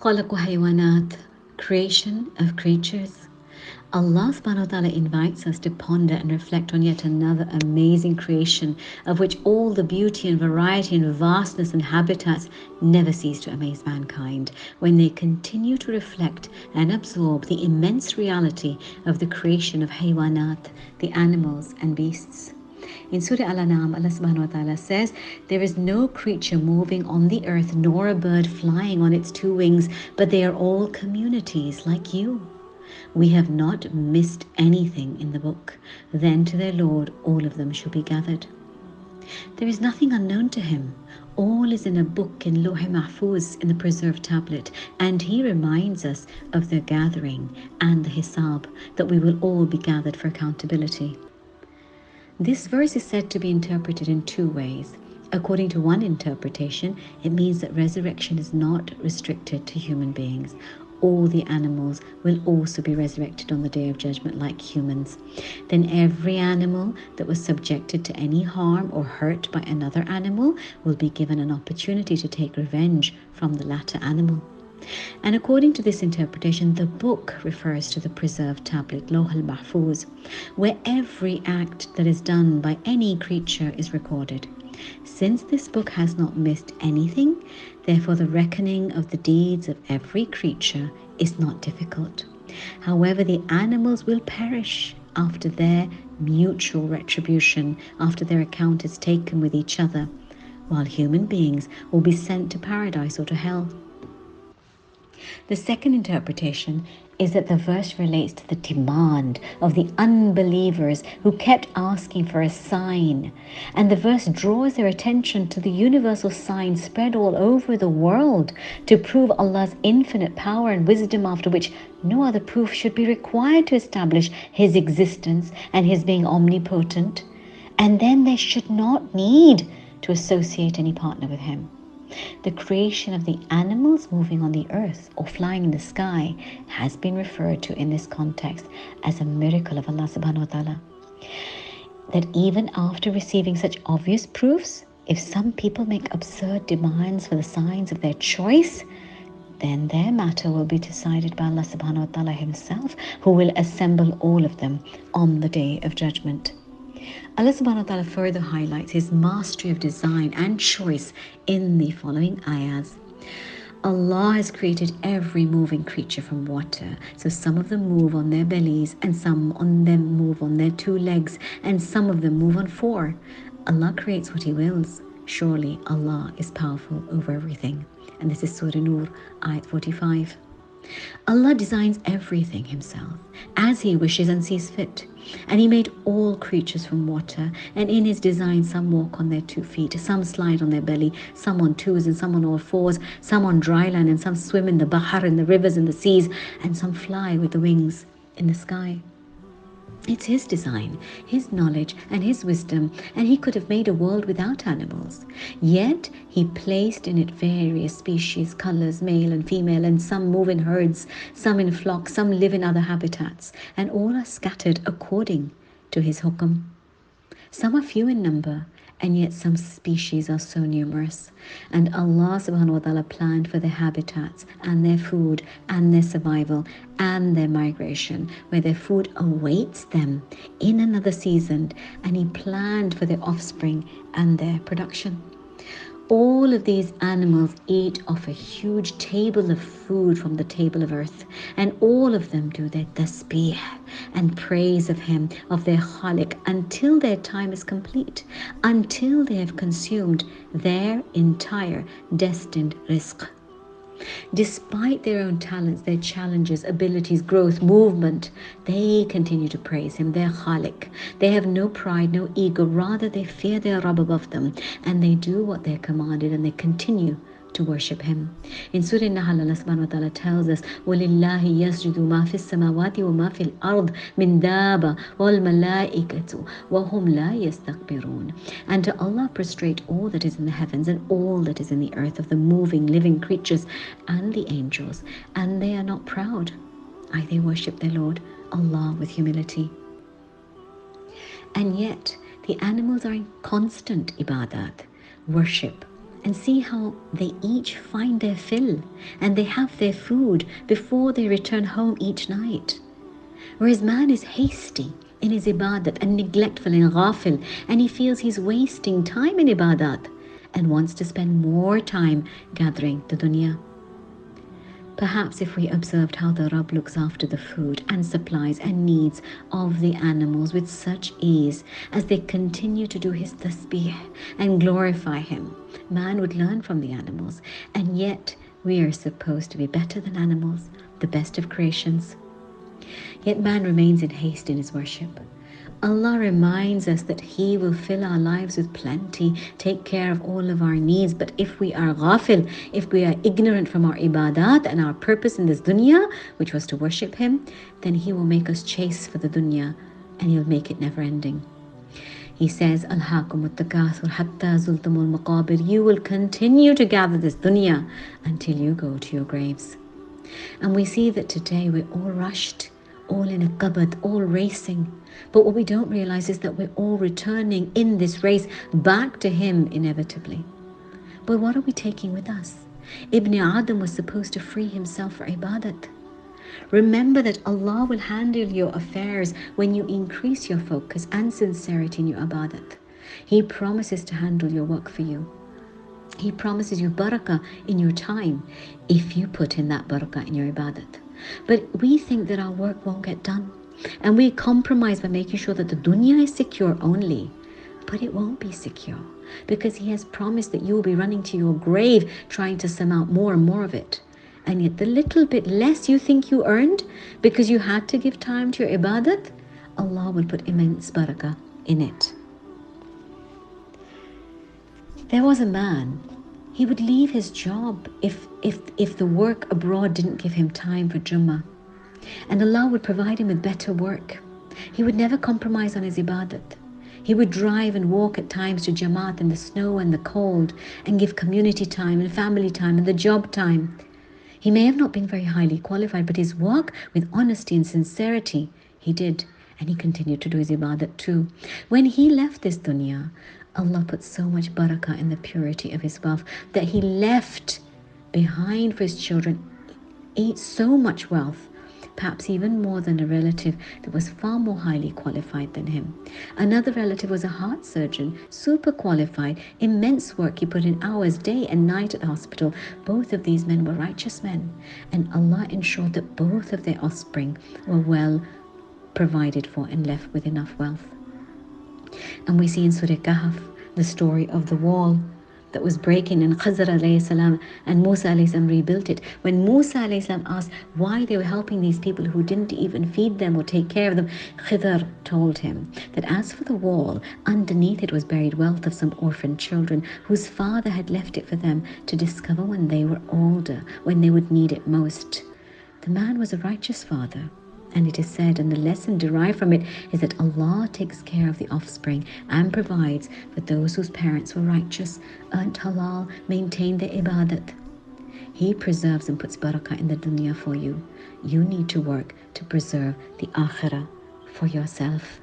خلق حيوانات, creation of creatures. Allah subhanahu wa ta'ala invites us to ponder and reflect on yet another amazing creation, of which all the beauty and variety and vastness and habitats never cease to amaze mankind when they continue to reflect and absorb the immense reality of the creation of haywanat, the animals and beasts. In Surah Al-An'am, Allah subhanahu wa ta'ala says, "There is no creature moving on the earth nor a bird flying on its two wings, but they are all communities like you. We have not missed anything in the book. Then to their Lord all of them shall be gathered." There is nothing unknown to him. All is in a book in Lawh Mahfuz, in the preserved tablet, and he reminds us of their gathering and the hisab, that we will all be gathered for accountability. This verse is said to be interpreted in two ways. According to one interpretation, it means that resurrection is not restricted to human beings. All the animals will also be resurrected on the day of judgment like humans. Then every animal that was subjected to any harm or hurt by another animal will be given an opportunity to take revenge from the latter animal. And according to this interpretation, the book refers to the preserved tablet, Lawh al-Mahfuz, where every act that is done by any creature is recorded. Since this book has not missed anything, therefore the reckoning of the deeds of every creature is not difficult. However, the animals will perish after their mutual retribution, after their account is taken with each other, while human beings will be sent to paradise or to hell. The second interpretation is that the verse relates to the demand of the unbelievers who kept asking for a sign. And the verse draws their attention to the universal sign spread all over the world to prove Allah's infinite power and wisdom, after which no other proof should be required to establish His existence and His being omnipotent. And then they should not need to associate any partner with Him. The creation of the animals moving on the earth or flying in the sky has been referred to in this context as a miracle of Allah subhanahu wa ta'ala. That even after receiving such obvious proofs, if some people make absurd demands for the signs of their choice, then their matter will be decided by Allah subhanahu wa ta'ala Himself, who will assemble all of them on the day of judgment. Allah subhanahu wa ta'ala further highlights His mastery of design and choice in the following ayahs. Allah has created every moving creature from water. So some of them move on their bellies, and some on them move on their two legs, and some of them move on four. Allah creates what He wills. Surely Allah is powerful over everything. And this is Surah Nur, ayat 45. Allah designs everything Himself as He wishes and sees fit. And He made all creatures from water, and in His design some walk on their 2 feet, some slide on their belly, some on twos and some on all fours, some on dry land and some swim in the bahar, in the rivers and the seas, and some fly with the wings in the sky. It's His design, His knowledge and His wisdom, and He could have made a world without animals. Yet He placed in it various species, colors, male and female, and some move in herds, some in flocks, some live in other habitats, and all are scattered according to His hukam. Some are few in number, and yet some species are so numerous. And Allah subhanahu wa ta'ala planned for their habitats and their food and their survival and their migration, where their food awaits them in another season, and He planned for their offspring and their production. All of these animals eat off a huge table of food from the table of earth, and all of them do their tasbih and praise of Him, of their Khaliq, until their time is complete, until they have consumed their entire destined risq. Despite their own talents, their challenges, abilities, growth, movement, they continue to praise Him, their Khaliq. They have no pride, no ego. Rather, they fear their Rabb above them, and they do what they're commanded, and they continue to worship Him. In Surah Nahl, Allah subhanahu wa ta'ala tells us, وَلِلَّهِ يَسْجُدُ مَا فِي السَّمَاوَاتِ وَمَا فِي الْأَرْضِ مِنْ دَابَةٍ وَالْمَلَائِكَةُ وَهُمْ لَا يَسْتَكْبِرُونَ. And to Allah prostrate all that is in the heavens and all that is in the earth, of the moving, living creatures and the angels, and they are not proud. They worship their Lord, Allah, with humility. And yet, the animals are in constant ibadat, worship, and see how they each find their fill and they have their food before they return home each night. Whereas man is hasty in his ibadat and neglectful and ghafil, and he feels he's wasting time in ibadat and wants to spend more time gathering the dunya. Perhaps if we observed how the Rabb looks after the food and supplies and needs of the animals with such ease as they continue to do his tasbih and glorify him, man would learn from the animals. And yet we are supposed to be better than animals, the best of creations. Yet man remains in haste in his worship. Allah reminds us that He will fill our lives with plenty, take care of all of our needs. But if we are ghafil, if we are ignorant from our ibadat and our purpose in this dunya, which was to worship Him, then He will make us chase for the dunya and He'll make it never ending. He says, Alhaakumut takathur hatta zultumul maqabir. You will continue to gather this dunya until you go to your graves. And we see that today we're all rushed, all in a cupboard, all racing. But what we don't realize is that we're all returning in this race back to Him inevitably. But what are we taking with us? Ibn Adam was supposed to free himself for ibadat. Remember that Allah will handle your affairs when you increase your focus and sincerity in your ibadat. He promises to handle your work for you. He promises you barakah in your time if you put in that barakah in your ibadat. But we think that our work won't get done. And we compromise by making sure that the dunya is secure only. But it won't be secure because He has promised that you will be running to your grave trying to sum out more and more of it. And yet the little bit less you think you earned because you had to give time to your ibadat, Allah will put immense barakah in it. There was a man, he would leave his job if the work abroad didn't give him time for Jummah. And Allah would provide him with better work. He would never compromise on his ibadat. He would drive and walk at times to Jamaat in the snow and the cold and give community time and family time and the job time. He may have not been very highly qualified, but his work with honesty and sincerity, he did. And he continued to do his ibadat too. When he left this dunya, Allah put so much barakah in the purity of his wealth that he left behind for his children so much wealth, perhaps even more than a relative that was far more highly qualified than him. Another relative was a heart surgeon, super qualified, immense work. He put in hours day and night at the hospital. Both of these men were righteous men, and Allah ensured that both of their offspring were well provided for and left with enough wealth. And we see in Surah Kahf the story of the wall that was breaking, and Khidr alayhi salam and Musa alayhi salam rebuilt it. When Musa alayhi salam asked why they were helping these people who didn't even feed them or take care of them, Khidr told him that as for the wall, underneath it was buried wealth of some orphan children whose father had left it for them to discover when they were older, when they would need it most. The man was a righteous father. And it is said, and the lesson derived from it is that Allah takes care of the offspring and provides for those whose parents were righteous, earned halal, maintained their ibadat. He preserves and puts barakah in the dunya for you. You need to work to preserve the akhirah for yourself.